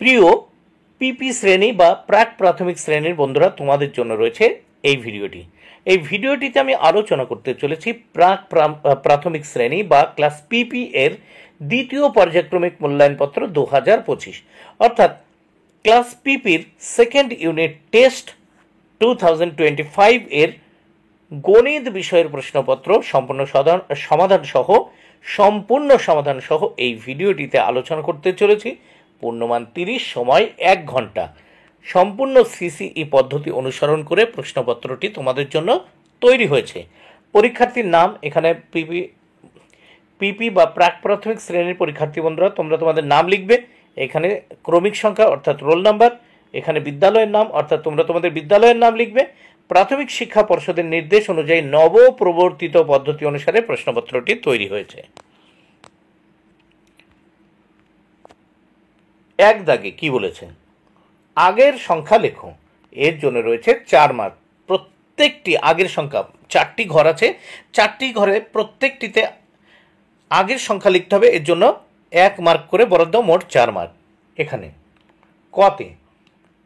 প্রিয় পিপি শ্রেণী বা প্রাক প্রাথমিক শ্রেণীর বন্ধুরা, তোমাদের জন্য রয়েছে এই ভিডিওটি। এই ভিডিওটিতে আমি আলোচনা করতে চলেছি প্রাথমিক শ্রেণী বা ক্লাস পিপি এর দ্বিতীয় পর্যায়ক্রমিক মূল্যায়নপত্র 2025, অর্থাৎ ক্লাস পিপির সেকেন্ড ইউনিট টেস্ট 2025 এর গণিত বিষয়ের প্রশ্নপত্র সম্পূর্ণ সমাধান সহ এই ভিডিওটিতে আলোচনা করতে চলেছি। পূর্ণমান 30, সময় 1 ঘন্টা। সম্পূর্ণ সিসিই পদ্ধতি অনুসরণ করে প্রশ্নপত্রটি তোমাদের জন্য তৈরি হয়েছে। পরীক্ষার্থীর নাম এখানে পিপি বা প্রাক প্রাথমিক শ্রেণীর পরীক্ষার্থী বন্ধুরা, তোমরা তোমাদের নাম লিখবে। এখানে ক্রমিক সংখ্যা অর্থাৎ রোল নাম্বার, এখানে বিদ্যালয়ের নাম অর্থাৎ তোমরা তোমাদের বিদ্যালয়ের নাম লিখবে। প্রাথমিক শিক্ষা পর্ষদের নির্দেশ অনুযায়ী নবপ্রবর্তিত পদ্ধতি অনুসারে প্রশ্নপত্রটি তৈরি হয়েছে। এক দাগে কি বলেছে? আগের সংখ্যা লেখো। এর জন্য রয়েছে 4 মার্ক। প্রত্যেকটি আগের সংখ্যা, 4টি ঘর আছে, 4টি ঘরে প্রত্যেকটিতে আগের সংখ্যা লিখতে হবে। এর জন্য 1 মার্ক করে বরাদ্দ, মোট 4 মার্ক। এখানে কতে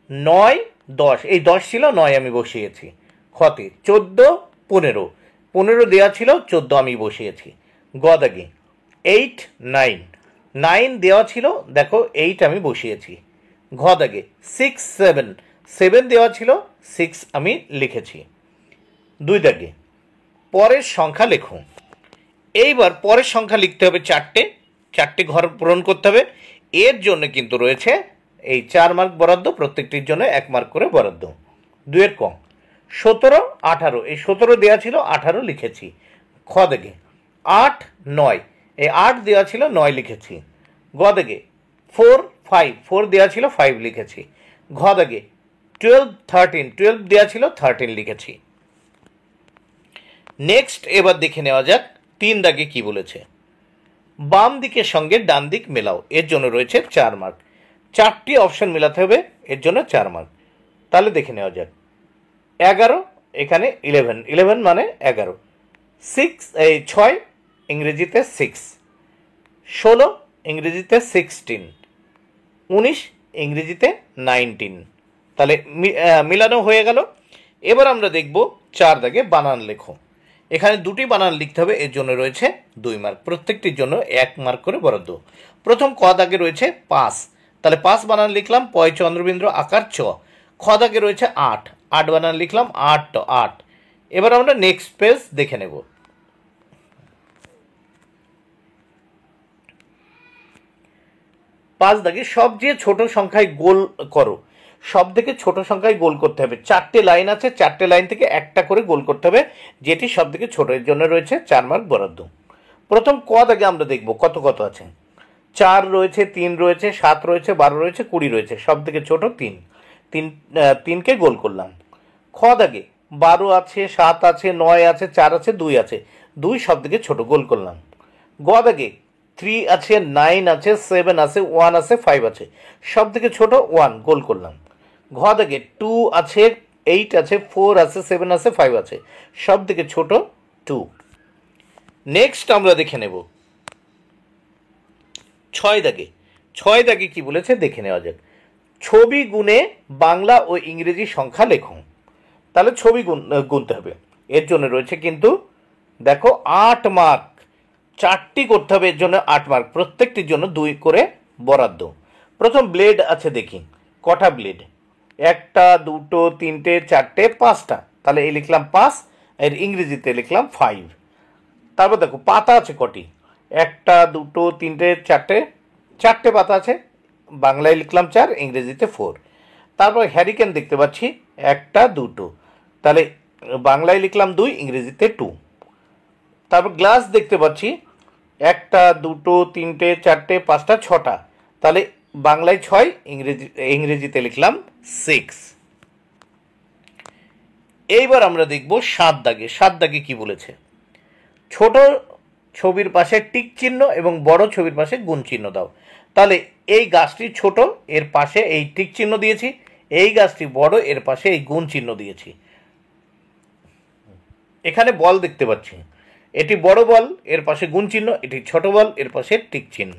9, 10, এই 10 ছিল, 9 আমি বসিয়েছি। খতে 14, 15, 15 দেওয়া ছিল, 14 আমি বসিয়েছি। গ দাগে 8, 9, 9 দেওয়া ছিল, দেখো 8 আমি বসিয়েছি। ঘ দাগে 6, 7, 7 দেওয়া ছিল, 6 আমি লিখেছি। 2 দাগে পরের সংখ্যা লেখো। এইবার পরের সংখ্যা লিখতে হবে 4টে ঘর পূরণ করতে হবে। এর জন্য কিন্তু রয়েছে এই 4 মার্ক বরাদ্দ, প্রত্যেকটির জন্য 1 মার্ক করে বরাদ্দ। 2 এর ক 17, 18, এই 17 দেওয়া ছিল, 18 লিখেছি। খ দাগে 8, 9, এই 8 দেওয়া ছিল, 9 লিখেছি। গ দাগে 4, 5, 4 দেওয়া ছিল, 5 লিখেছি। ঘ দাগে 12, 13, 12 দেওয়া ছিল, 13 লিখেছি। নেক্সট এবার দেখে নেওয়া যাক 3 দাগে কি বলেছে। বাম দিকের সঙ্গে ডান দিক মেলাও। এর জন্য রয়েছে 4 মার্ক। 4টি অপশন মেলাতে হবে, এর জন্য 4 মার্ক। তাহলে দেখে নেওয়া যাক। 11, এখানে 11 মানে 11। 6, ইংরেজিতে 6। 16, ইংরেজিতে 16। 19, ইংরেজিতে 19। তাহলে মিলানো হয়ে গেল। এবার আমরা দেখব 4 দাগে বানান লেখো। এখানে 2টি বানান লিখতে হবে, এর জন্য রয়েছে 2 মার্ক। প্রত্যেকটির জন্য 1 মার্ক করে বরাদ্দ। প্রথম ক দাগে রয়েছে 5, তাহলে 5 বানান লিখলাম, পয় চন্দ্রবিন্দু আকার চ। খ দাগে রয়েছে 8, 8 বানান লিখলাম, 8। এবার আমরা নেক্সট পেজ দেখে নেব। 5 দাগে সবচেয়ে ছোট সংখ্যায় গোল করো। সব থেকে ছোট সংখ্যায় গোল করতে হবে। 4টে লাইন আছে, 4টে লাইন থেকে একটা করে গোল করতে হবে, যেটি সব থেকে ছোট। এর জন্য রয়েছে 4 মার্ক বরাদ্দ। প্রথম ক দাগে আমরা দেখব কত আছে। 4 রয়েছে, 3 রয়েছে, 7 রয়েছে, 12 রয়েছে, 20 রয়েছে। সব থেকে ছোট 3কে গোল করলাম। খ দাগে 12 আছে, 7 আছে, 9 আছে, 4 আছে, 2 আছে। 2 সব থেকে ছোট, গোল করলাম। গ দাগে 3 আছে, 9 আছে, 7 আছে, 1 আছে, 5 আছে। সব থেকে ছোট 1, গোল করলাম। ঘ দাগে 2 আছে, 8 আছে, 4 আছে, 7 আছে, 5 আছে। সব থেকে ছোট 2। নেক্সট আমরা দেখে নেব 6 দাগে কি বলেছে দেখে নেওয়া যাক। ছবি গুণে বাংলা ও ইংরেজি সংখ্যা লেখো। তাহলে ছবি গুনতে হবে। এর জন্য রয়েছে কিন্তু দেখো 8 মার্ক। 4টি করতে হবে, এর জন্য 8 মার্ক। প্রত্যেকটির জন্য 2 করে বরাদ্দ। প্রথম ব্লেড আছে, দেখি কটা ব্লেড। 1টা, 2টো, 3টে, 4টে, 5টা। তাহলে এই লিখলাম 5, এর ইংরেজিতে লিখলাম 5। তারপর দেখো পাতা আছে কটি। 1টা, 2টো, 3টে, 4টে পাতা আছে। বাংলায় লিখলাম 4, ইংরেজিতে 4। তারপর হ্যারিকেন দেখতে পাচ্ছি 1টা, 2টো। তাহলে বাংলায় লিখলাম 2, ইংরেজিতে 2। তারপর গ্লাস দেখতে পাচ্ছি 1টা, 2টো, 3টে, 4টে, 5টা, 6টা। তাহলে বাংলায় 6, ইংরেজিতে লিখলাম 6। এইবার আমরা দেখব 7 দাগে। 7 দাগে কি বলেছে। ছোট ছবির পাশে টিক চিহ্ন এবং বড় ছবির পাশে গুণ চিহ্ন দাও। তাহলে এই গাছটি ছোট, এর পাশে এই টিক চিহ্ন দিয়েছি। এই গাছটি বড়, এর পাশে এই গুণ চিহ্ন দিয়েছি। এখানে বল দেখতে পাচ্ছি, এটি বড় বল, এর পাশে গুণ চিহ্ন। এটি ছোট বল, এর পাশে টিক চিহ্ন।